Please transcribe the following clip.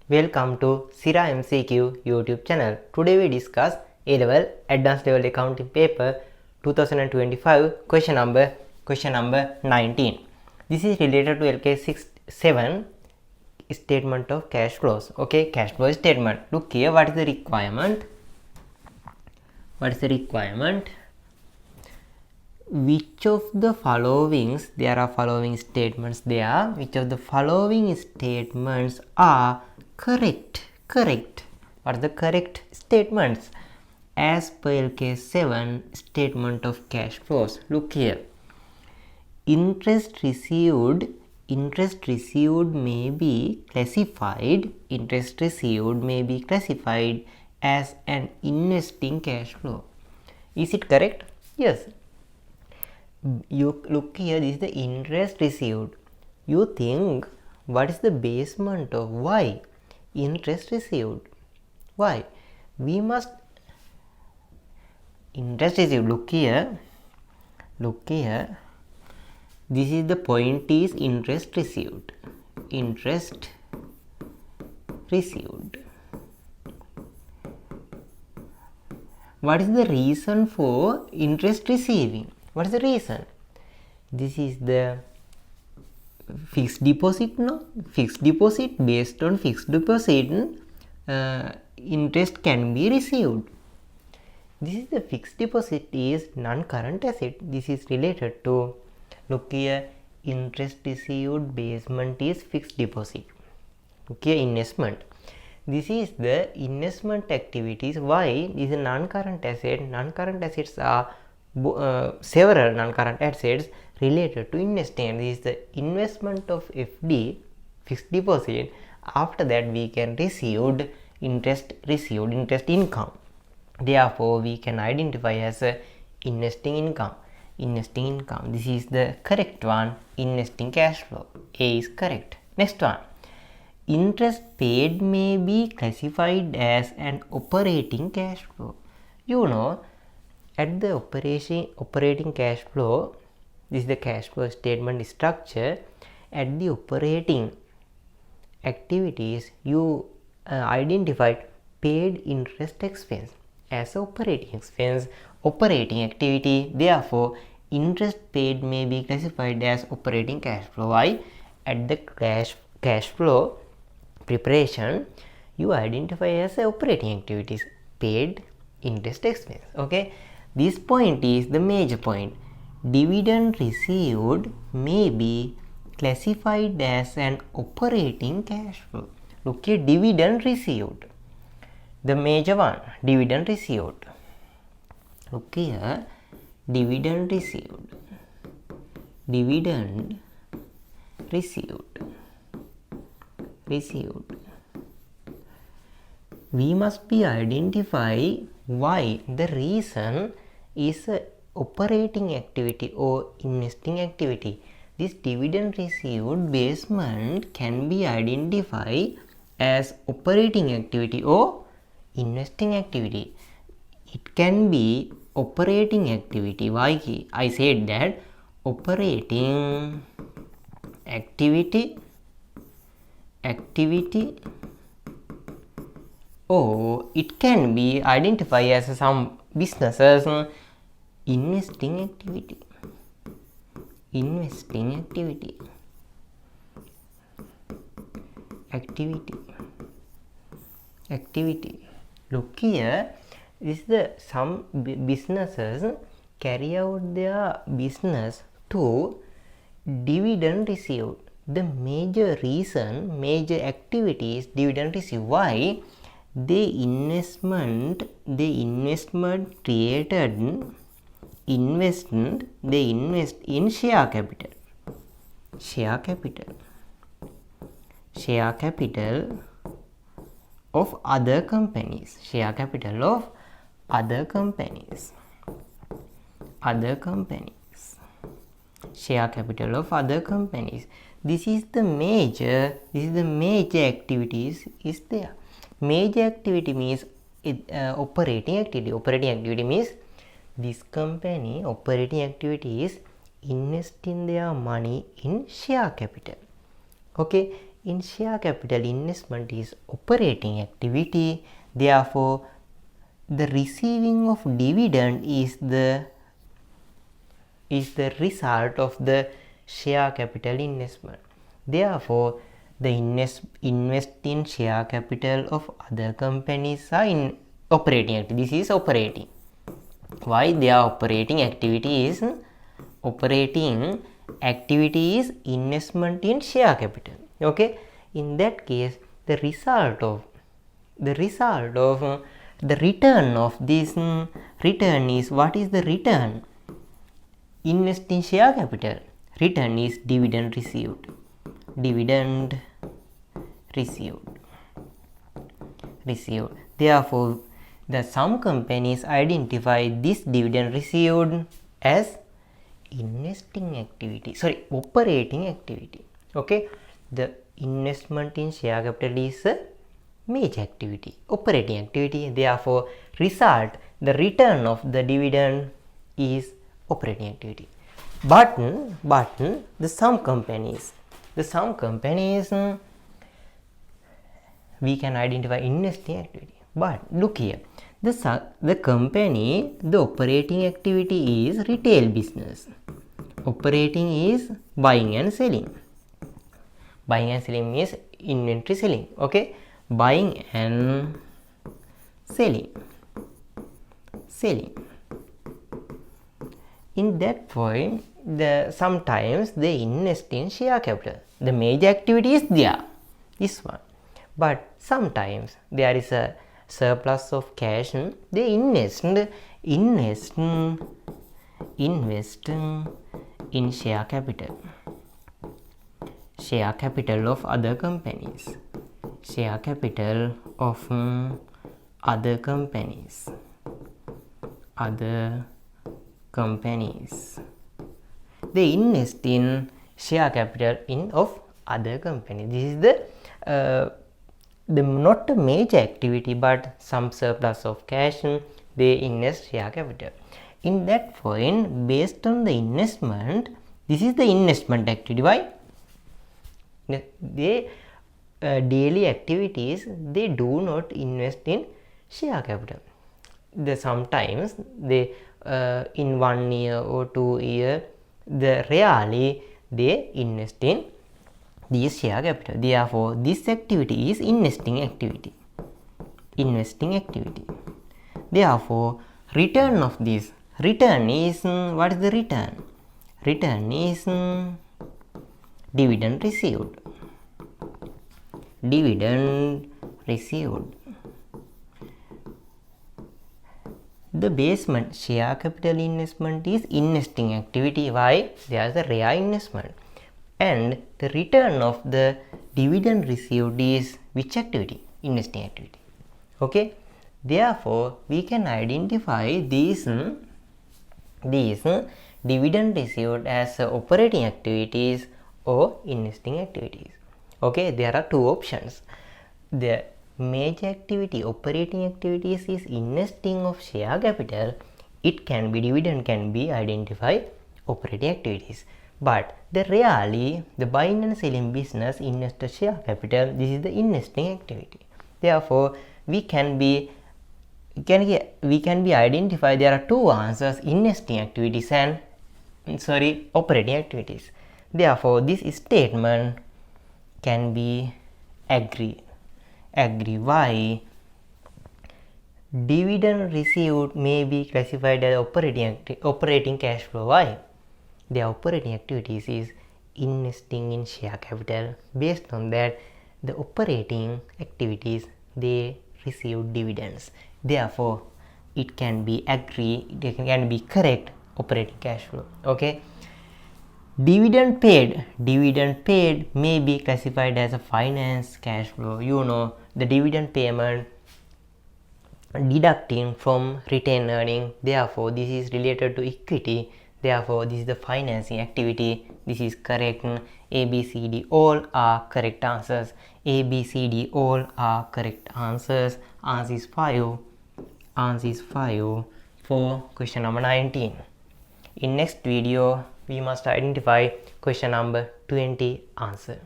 Welcome to SIRA MCQ YouTube channel. Today we discuss A-Level Advanced Level Accounting Paper 2025 question number 19. This is related to LK7 statement of cash flows. Okay, cash flow statement. Look here, what is the requirement? Which of the following, there are following statements there, which of the following statements are correct? What are the correct statements as per LK7 statement of cash flows? Look here, interest received may be classified as an investing cash flow. Is it correct? Yes. You look here, this is the interest received. You think, what is the basement of why interest received? Why? We must interest received. Look here. This is the point is interest received. What is the reason for interest receiving? What is the reason? This is the fixed deposit, no? Fixed deposit, based on fixed deposit, interest can be received. This is the fixed deposit is non-current asset. This is related to, look here, interest received, basement is fixed deposit. Look here, investment. This is the investment activities. Why? This is a non-current asset. Non-current assets are several non-current assets related to investing, and this is the investment of FD, fixed deposit. After that we can receive interest income. Therefore we can identify as a investing income. This is the correct one. Investing cash flow, A is correct. Next one, interest paid may be classified as an operating cash flow. You know, at the operating cash flow, this is the cash flow statement structure. At the operating activities, you identified paid interest expense as operating expense, operating activity. Therefore, interest paid may be classified as operating cash flow. Why? At the cash flow preparation, you identify as operating activities, paid interest expense. Okay. This point is the major point. Dividend received may be classified as an operating cash flow. Look here, dividend received. The major one, dividend received. Look here, dividend received. We must be identify why. The reason is operating activity or investing activity. This dividend received basement can be identified as operating activity or investing activity. It can be operating activity. Why I said that? Operating activity or it can be identified as some businesses investing activity. Look here, this is the some businesses carry out their business to dividend received. The major reason, major activity is dividend received. Why? The investment created, they invest in share capital of other companies. Share capital of other companies. This is the major activities is there. Major activity means operating activity. Operating activity means this company operating activity is investing their money in share capital. Okay, in share capital, investment is operating activity. Therefore, the receiving of dividend is the result of the share capital investment. Therefore, the invest in share capital of other companies are in operating activity. This is operating. Why? Their operating activity is investment in share capital. Okay, in that case, the result of the return of this return is, what is the return? Invest in share capital. Return is dividend received. Therefore, some companies identify this dividend received as operating activity. Okay, the investment in share capital is a major activity, operating activity. Therefore, the return of the dividend is operating activity. But some companies we can identify investing activity. But look here, the company, the operating activity is retail business. Operating is buying and selling. Buying and selling means inventory selling. Okay, buying and selling. In that point, sometimes they invest in share capital. The major activity is there, this one. But sometimes there is a surplus of cash. They invest in share capital. Share capital of other companies. Share capital of other companies. They invest in share capital of other companies. This is the not a major activity, but some surplus of cash, they invest share capital. In that point, based on the investment, this is the investment activity. Why? They daily activities, they do not invest in share capital. Sometimes they in 1 year or 2 years, rarely they invest in this share capital. Therefore, this activity is investing activity. Therefore, return of this return is, what is the return? Return is dividend received. The basement share capital investment is investing activity. Why? There is a rare investment. And the return of the dividend received is which activity? Investing activity. Okay. Therefore, we can identify these dividend received as operating activities or investing activities. Okay. There are two options. The major activity, operating activities, is investing of share capital. It can be dividend, can be identified operating activities. But rarely the buying and selling business invest the share capital. This is the investing activity. Therefore, we can be identify there are two answers: investing activities and operating activities. Therefore, this statement can be agree. Why? Dividend received may be classified as operating cash flow. Why? Their operating activities is investing in share capital. Based on that, the operating activities, they receive dividends. Therefore, it can be correct operating cash flow. Okay. Dividend paid may be classified as a finance cash flow. The dividend payment deducting from retained earning. Therefore, this is related to equity. Therefore, this is the financing activity. This is correct. A, B, C, D, all are correct answers. A, B, C, D, all are correct answers. Answer is 5 for question number 19. In next video, we must identify question number 20 answer.